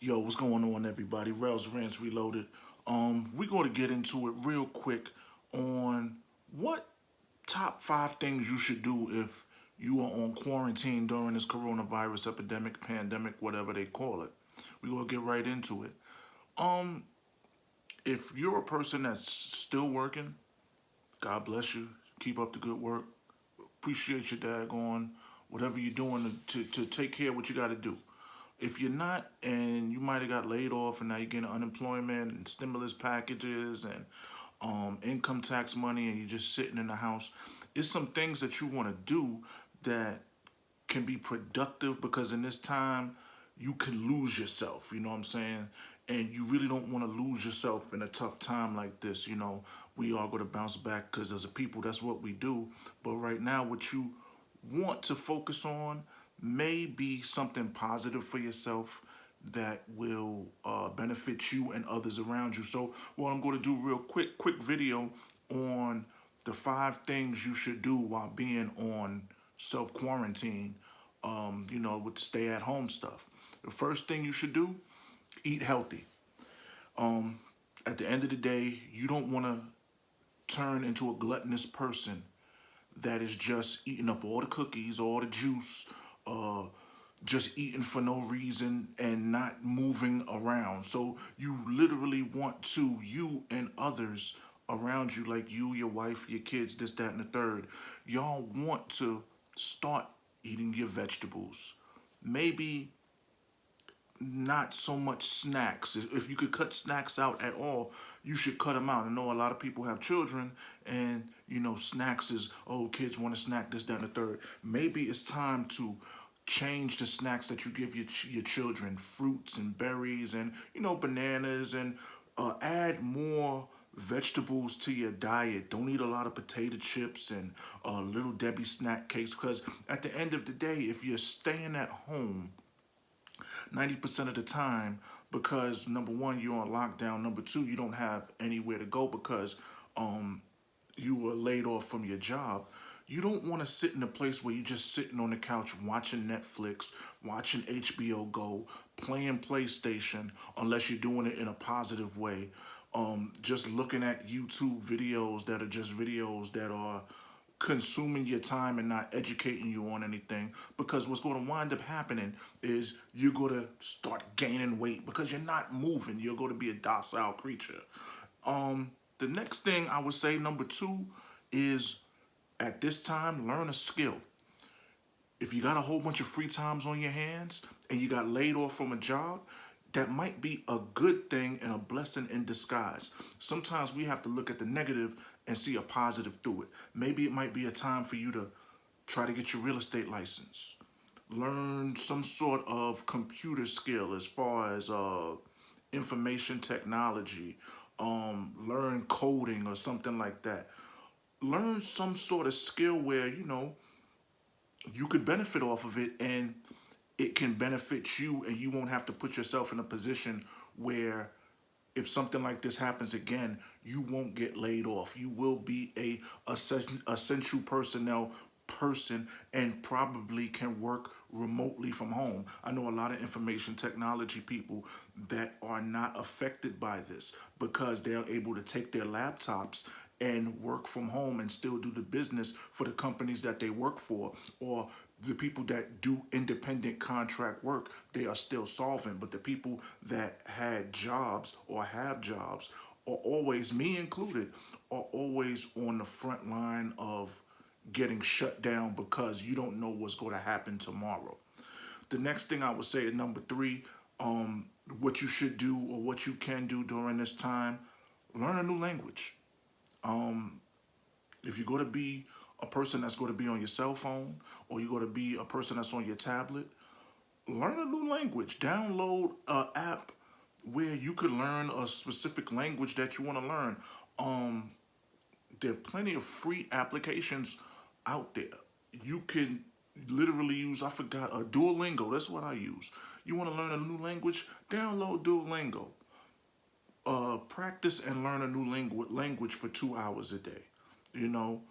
Yo, what's going on, everybody? Rails Rants Reloaded. We're going to get into it real quick on what top five things you should do if you are on quarantine during this coronavirus epidemic, pandemic, whatever they call it. We're going to get right into it. Um, if you're a person that's still working, God bless you. Keep up the good work. Appreciate your daggone whatever you're doing to take care of what you got to do. If you're not, and you might have got laid off and now you're getting unemployment and stimulus packages and income tax money and you're just sitting in the house, it's some things that you want to do that can be productive, because in this time you can lose yourself, you know what I'm saying? And you really don't want to lose yourself in a tough time like this. We are going to bounce back because as a people, that's what we do. But right now, what you want to focus on may be something positive for yourself that will benefit you and others around you. So what I'm going to do real quick video on the five things you should do while being on self quarantine, with the stay at home stuff. The first thing you should do, eat healthy. At the end of the day, you don't want to turn into a gluttonous person that is just eating up all the cookies, all the juice, uh, just eating for no reason and not moving around. So you literally want to, you and others around you, like you, your wife, your kids, this, that, and the third, y'all want to start eating your vegetables. Maybe not so much snacks. If you could cut snacks out at all, you should cut them out. I know a lot of people have children, and snacks is, oh, kids want to snack this, that, and the third. Maybe it's time to change the snacks that you give your children, fruits and berries and bananas, and add more vegetables to your diet. Don't eat a lot of potato chips and little Debbie snack cakes, because at the end of the day, if you're staying at home 90% of the time, because number one, you're on lockdown. Number two, you don't have anywhere to go because you were laid off from your job. You don't want to sit in a place where you're just sitting on the couch watching Netflix, watching HBO Go, playing PlayStation, unless you're doing it in a positive way. Just looking at YouTube videos that are just videos that are consuming your time and not educating you on anything, because what's going to wind up happening is you're going to start gaining weight because you're not moving. You're going to be a docile creature. The next thing I would say, number two, is at this time, learn a skill. If you got a whole bunch of free times on your hands and you got laid off from a job, that might be a good thing and a blessing in disguise. Sometimes we have to look at the negative and see a positive through it. Maybe it might be a time for you to try to get your real estate license, learn some sort of computer skill as far as information technology, learn coding or something like that. Learn some sort of skill where you could benefit off of it, and it can benefit you, and you won't have to put yourself in a position where if something like this happens again, you won't get laid off. You will be a essential personnel person and probably can work remotely from home. I know a lot of information technology people that are not affected by this because they're able to take their laptops and work from home and still do the business for the companies that they work for, or the people that do independent contract work, they are still solvent. But the people that had jobs or have jobs are always, me included, are always on the front line of getting shut down because you don't know what's going to happen tomorrow. The next thing I would say is number three, what you should do or what you can do during this time, learn a new language. If you're going to be a person that's going to be on your cell phone, or you're going to be a person that's on your tablet, learn a new language. Download an app where you could learn a specific language that you want to learn. There are plenty of free applications out there. You can literally use, I forgot, a Duolingo. That's what I use. You want to learn a new language? Download Duolingo. Practice and learn a new language for 2 hours a day. You know,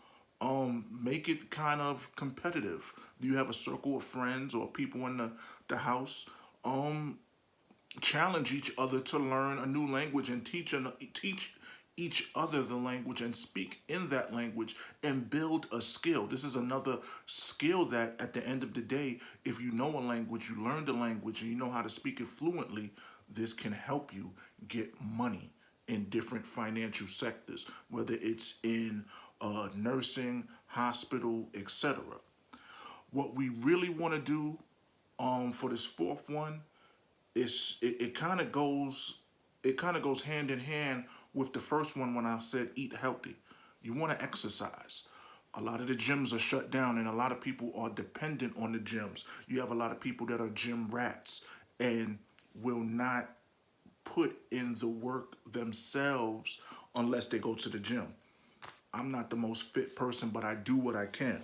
make it kind of competitive. Do you have a circle of friends or people in the house? challenge each other to learn a new language and teach each other the language and speak in that language and build a skill. This is another skill that at the end of the day, if you know a language, you learn the language and you know how to speak it fluently, this can help you get money in different financial sectors, whether it's in nursing, hospital, etc. What we really want to do for this fourth one is it kind of goes hand in hand with the first one when I said eat healthy. You want to exercise. A lot of the gyms are shut down and a lot of people are dependent on the gyms. You have a lot of people that are gym rats and will not put in the work themselves unless they go to the gym. I'm not the most fit person, but I do what I can.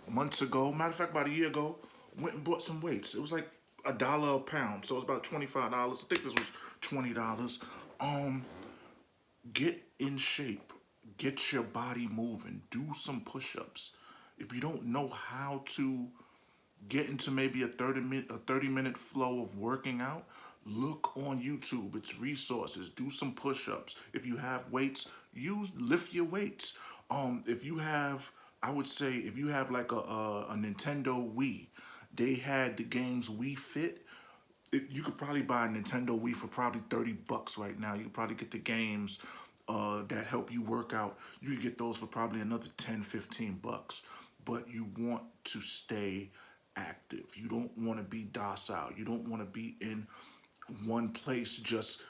Months ago, matter of fact, about a year ago, went and bought some weights. It was like $1 a pound, so it's about $25. I think this was $20. Get in shape, get your body moving, do some push-ups. If you don't know how to get into maybe a 30-minute flow of working out, look on YouTube. It's resources. Do some push-ups. If you have weights, lift your weights. If you have, I would say, if you have like a Nintendo Wii, they had the games Wii Fit. You could probably buy a Nintendo Wii for probably $30 right now. You could probably get the games that help you work out. You could get those for probably another 10, $15. But you want to stay active. You don't want to be docile. You don't want to be in one place, just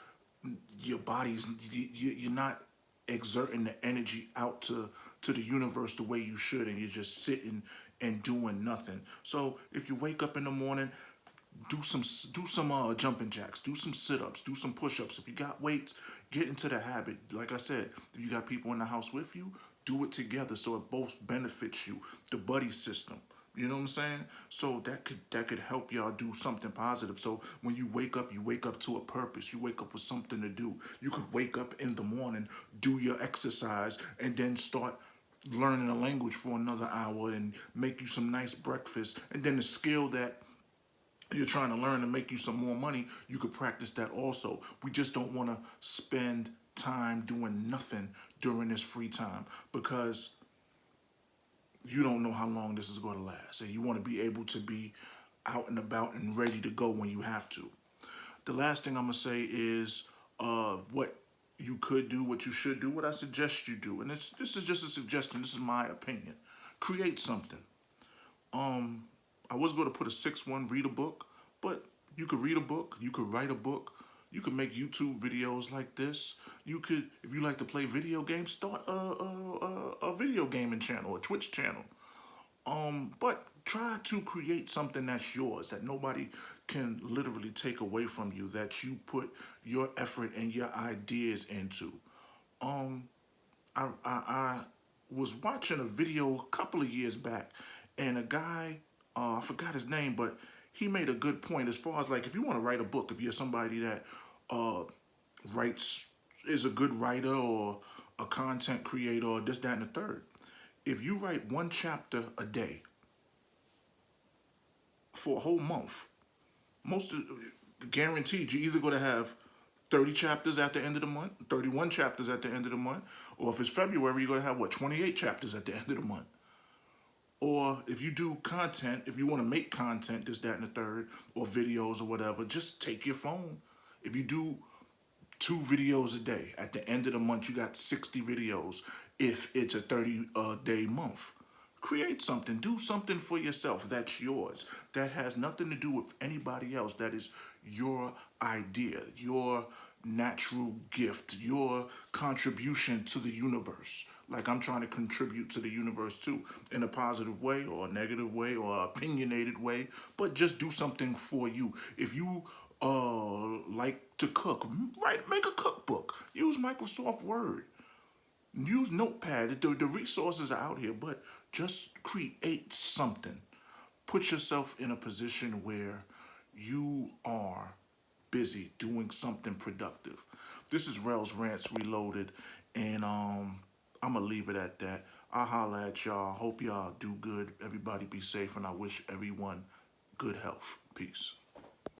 your body's, you're not exerting the energy out to the universe the way you should, and you're just sitting and doing nothing. So if you wake up in the morning, do some jumping jacks, do some sit-ups, do some push-ups. If you got weights, get into the habit. Like I said, if you got people in the house with you, do it together so it both benefits you. The buddy system. You know what I'm saying? So that could help y'all do something positive. So when you wake up to a purpose. You wake up with something to do. You could wake up in the morning, do your exercise, and then start learning a language for another hour and make you some nice breakfast. And then the skill that you're trying to learn to make you some more money, you could practice that also. We just don't want to spend time doing nothing during this free time because you don't know how long this is going to last. And you want to be able to be out and about and ready to go when you have to. The last thing I'm going to say is what you could do, what you should do, what I suggest you do. And this is just a suggestion. This is my opinion. Create something. I was going to put a 6-1, read a book, but you could read a book, you could write a book, you could make YouTube videos like this. You could, if you like to play video games, start a video gaming channel, a Twitch channel. But try to create something that's yours, that nobody can literally take away from you, that you put your effort and your ideas into. I was watching a video a couple of years back, and a guy, I forgot his name, but he made a good point as far as like if you want to write a book, if you're somebody that is a good writer or a content creator or this, that, and the third. If you write one chapter a day for a whole month, guaranteed you're either going to have 30 chapters at the end of the month, 31 chapters at the end of the month, or if it's February, you're going to have, 28 chapters at the end of the month. Or if you do content, if you want to make content, this, that, and the third, or videos or whatever, just take your phone. If you do 2 videos a day, at the end of the month, you got 60 videos if it's a 30-day month. Create something. Do something for yourself that's yours. That has nothing to do with anybody else. That is your idea, your natural gift, your contribution to the universe. Like I'm trying to contribute to the universe too, in a positive way or a negative way or opinionated way, but just do something for you. If you like to cook, make a cookbook. Use Microsoft Word. Use Notepad. The resources are out here, but just create something. Put yourself in a position where you are busy doing something productive. This is Rel's Rants Reloaded, and I'm going to leave it at that. I'll holla at y'all. Hope y'all do good. Everybody be safe, and I wish everyone good health. Peace.